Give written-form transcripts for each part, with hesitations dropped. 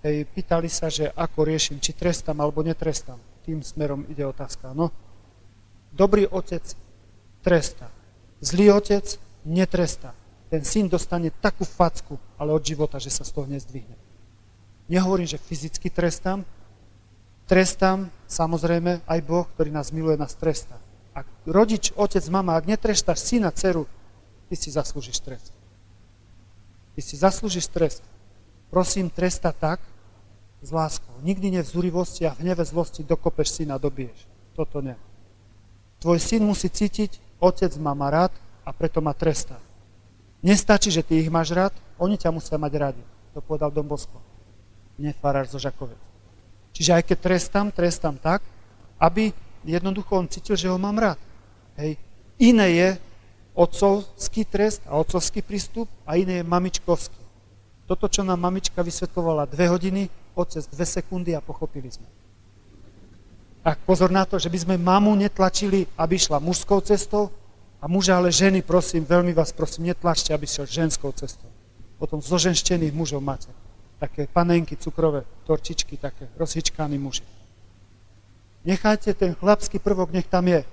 Pýtali sa, že ako riešim, či trestám alebo netrestám. Tým smerom ide otázka. No, dobrý otec trestá. Zlý otec netrestá. Ten syn dostane takú facku, ale od života, že sa z toho nezdvihne. Nehovorím, že fyzicky trestám. Trestám, samozrejme, aj Boh, ktorý nás miluje, nás trestá. Ak rodič, otec, mama, ak netrestáš syna, dceru, ty si zaslúžiš trest. Ty si zaslúžiš trest. Prosím, tresta tak, s láskou. Nikdy ne v zúrivosti a v hneve zlosti dokopeš syna, dobiješ. Toto nie. Tvoj syn musí cítiť, otec ma má rád a preto ma trestá. Nestačí, že ty ich máš rád, oni ťa musia mať radi. To povedal Don Bosco. Nie farár zo Žakovec. Čiže aj keď trestám tak, aby jednoducho on cítil, že ho mám rád. Hej. Iné je otcovský trest a otcovský prístup a iné je mamičkovský. Toto, čo nám mamička vysvetľovala 2 hodiny, otec 2 sekundy a pochopili sme. A pozor na to, že by sme mamu netlačili, aby šla mužskou cestou a muža, ale ženy, prosím, veľmi vás prosím, netlačte, aby šiel ženskou cestou. Potom zoženštených mužov máte. Také panenky, cukrové, torčičky, také rozhyčkaní muži. Nechajte ten chlapský prvok, nech tam je.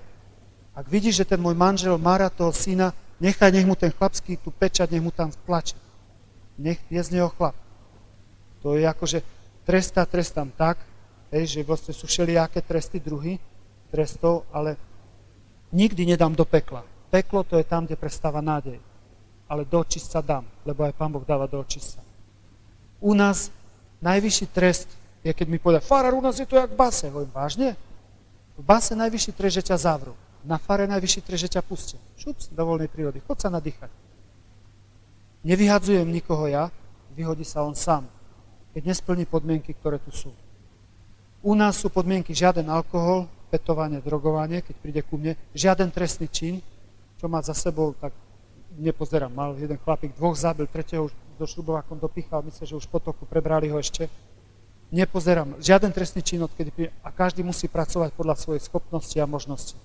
Ak vidíš, že ten môj manžel má rád toho syna, nech mu ten chlapský, tú pečať, nech mu tam vtlačí. Nech je z neho chlap. To je akože trestám tak, že vlastne sú všelijaké tresty druhy trestov, ale nikdy nedám do pekla. Peklo to je tam, kde prestáva nádej. Ale do očistca dám, lebo aj Pán Boh dáva do očistca. U nás najvyšší trest je, keď mi povedia, farár, u nás je to jak v base. Hovorím, vážne? V base najvyšší trest, že ťa zavrú. Na fare najvyšší trest, že ťa pustia. Šups, do voľnej prírody. Chod sa nadýchať. Nevyhadzujem nikoho ja, vyhodí sa on sám, keď nesplní podmienky, ktoré tu sú. U nás sú podmienky žiaden alkohol, petovanie, drogovanie, keď príde ku mne, žiaden trestný čin, čo má za sebou, tak nepozerám. Mal jeden chlapík, 2 zabil, 3. už do šrubovákom dopichal, myslím, že už potoku, prebrali ho ešte. Nepozerám. Žiaden trestný čin, odkedy príde, a každý musí pracovať podľa svojej schopnosti a možnosti.